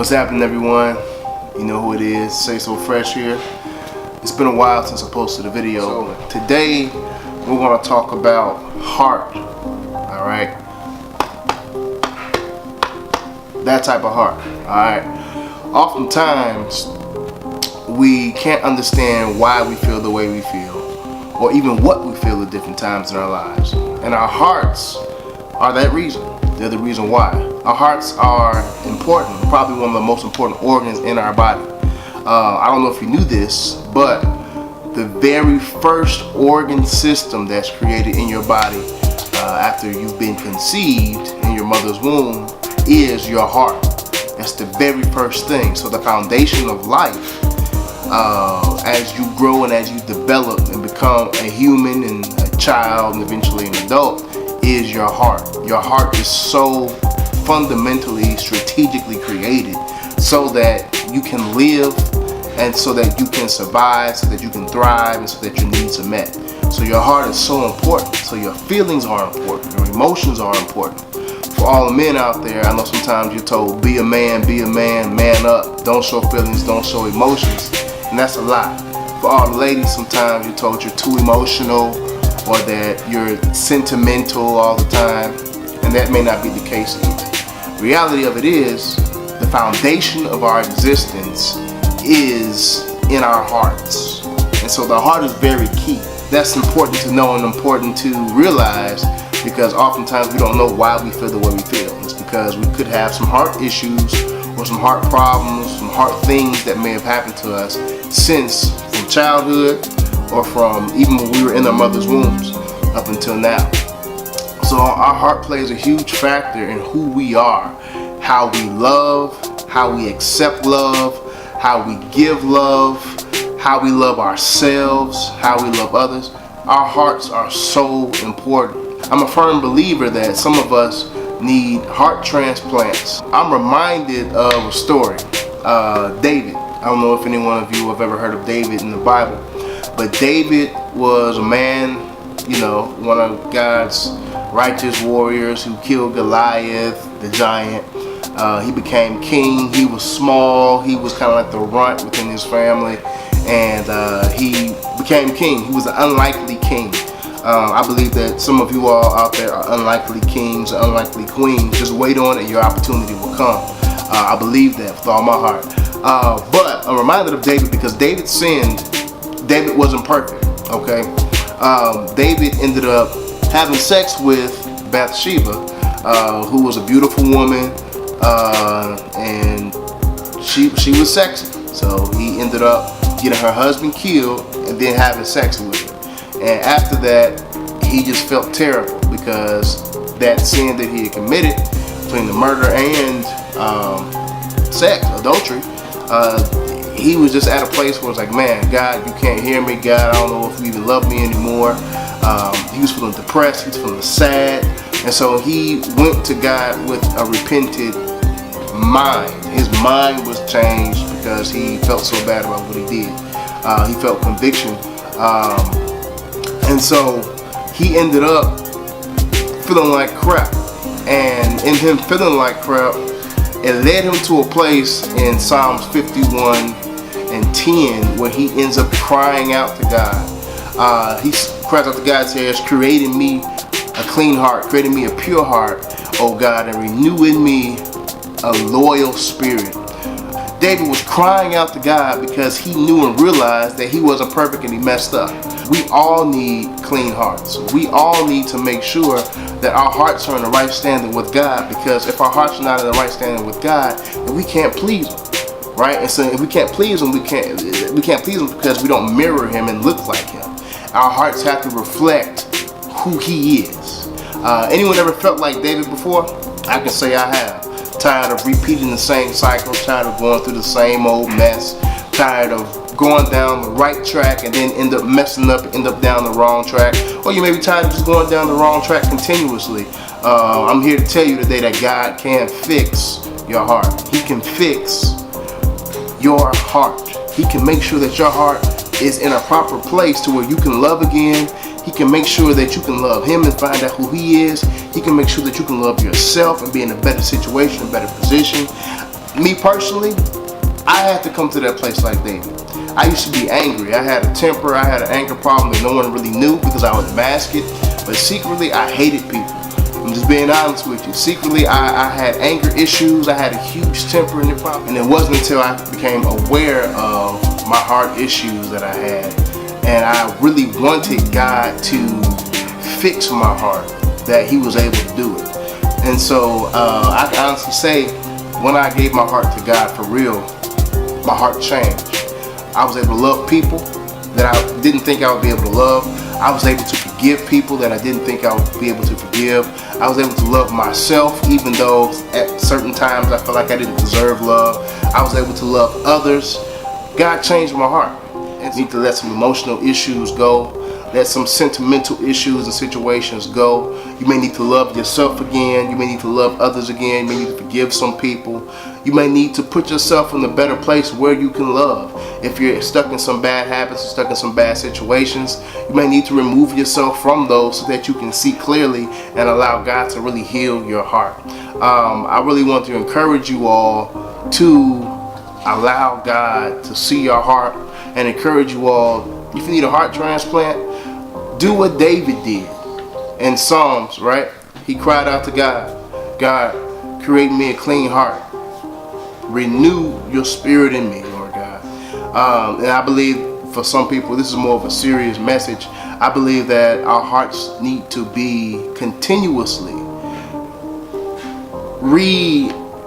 What's happening, everyone? You know who it is, Say So Fresh here. It's been a while since I posted a video. So today we're going to talk about heart. Alright? That type of heart. Alright? Oftentimes we can't understand why we feel the way we feel, or even what we feel at different times in our lives. And our hearts are that reason. They're the reason why. Our hearts are important, probably one of the most important organs in our body. I don't know if you knew this, but the very first organ system that's created in your body after you've been conceived in your mother's womb is your heart. That's the very first thing. So the foundation of life, as you grow and as you develop and become a human and a child and eventually an adult, is your heart. Your heart is so fundamentally, strategically created so that you can live and so that you can survive, so that you can thrive, and so that your needs are met. So your heart is so important. So your feelings are important. Your emotions are important. For all the men out there, I know sometimes you're told, be a man, man up. Don't show feelings, don't show emotions. And that's a lie. For all the ladies, sometimes you're told you're too emotional, or that you're sentimental all the time, and that may not be the case either. Reality of it is, the foundation of our existence is in our hearts. And so the heart is very key. That's important to know and important to realize, because oftentimes we don't know why we feel the way we feel. It's because we could have some heart issues or some heart problems, some heart things that may have happened to us since from childhood, or from even when we were in our mother's wombs up until now. So our heart plays a huge factor in who we are, how we love, how we accept love, how we give love, how we love ourselves, how we love others. Our hearts are so important. I'm a firm believer that some of us need heart transplants. I'm reminded of a story. David. I don't know if any one of you have ever heard of David in the Bible. But David was a man, you know, one of God's righteous warriors who killed Goliath, the giant. He became king. He was small. He was kind of like the runt within his family. And he became king. He was an unlikely king. I believe that some of you all out there are unlikely kings, unlikely queens. Just wait on it, your opportunity will come. I believe that with all my heart. But I'm reminded of David because David sinned. David wasn't perfect, okay? David ended up having sex with Bathsheba, who was a beautiful woman, and she was sexy. So he ended up getting her husband killed and then having sex with her. And after that, he just felt terrible because that sin that he had committed between the murder and sex, adultery, he was just at a place where it's like, man, God, you can't hear me. God, I don't know if you even love me anymore. He was feeling depressed. He was feeling sad. And so he went to God with a repented mind. His mind was changed because he felt so bad about what he did. He felt conviction. And so he ended up feeling like crap. And in him feeling like crap, it led him to a place in Psalms 51 and 10 where he ends up crying out to God. He cries out to God and says, create in me a clean heart, create in me a pure heart, oh God, and renew in me a loyal spirit. David was crying out to God because he knew and realized that he wasn't perfect and he messed up. We all need clean hearts. We all need to make sure that our hearts are in the right standing with God, because if our hearts are not in the right standing with God, then we can't please Him, right? And so if we can't please Him, we can't please Him because we don't mirror Him and look like Him. Our hearts have to reflect who He is. Anyone ever felt like David before? I can say I have. Tired of repeating the same cycles, tired of going through the same old mess, tired of going down the right track and then end up messing up, end up down the wrong track. Or you may be tired of just going down the wrong track continuously. I'm here to tell you today that God can fix your heart. He can fix your heart. He can make sure that your heart is in a proper place to where you can love again. He can make sure that you can love Him and find out who He is. He can make sure that you can love yourself and be in a better situation, a better position. Me personally, I had to come to that place like David. I used to be angry. I had a temper. I had an anger problem that no one really knew because I would mask it. But secretly, I hated people. I'm just being honest with you. Secretly, I had anger issues. I had a huge temper and problem. And it wasn't until I became aware of my heart issues that I had, and I really wanted God to fix my heart, that He was able to do it. And so I can honestly say, when I gave my heart to God for real, my heart changed. I was able to love people that I didn't think I would be able to love. I was able to forgive people that I didn't think I would be able to forgive. I was able to love myself even though at certain times I felt like I didn't deserve love. I was able to love others. God changed my heart. I need to let some emotional issues go. Let some sentimental issues and situations go. You may need to love yourself again. You may need to love others again. You may need to forgive some people. You may need to put yourself in a better place where you can love. If you're stuck in some bad habits, stuck in some bad situations, you may need to remove yourself from those so that you can see clearly and allow God to really heal your heart. I really want to encourage you all to allow God to see your heart, and encourage you all, if you need a heart transplant, do what David did in Psalms, right? He cried out to God, God, create me a clean heart. Renew your spirit in me, Lord God. And I believe for some people, this is more of a serious message. I believe that our hearts need to be continuously reformed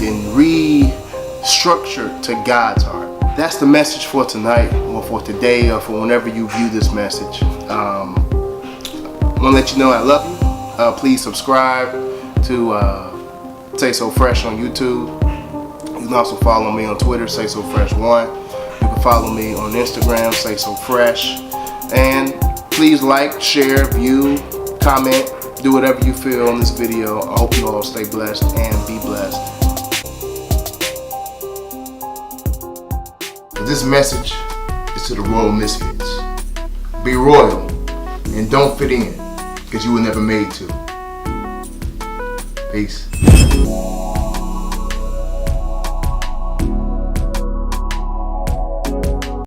and restructured to God's heart. That's the message for tonight, or for today, or for whenever you view this message. I want to let you know I love you. Please subscribe to Say So Fresh on YouTube. You can also follow me on Twitter, Say So Fresh 1. You can follow me on Instagram, Say So Fresh. And please like, share, view, comment, do whatever you feel on this video. I hope you all stay blessed and be blessed. This message is to the royal misfits. Be royal and don't fit in, because you were never made to. Peace.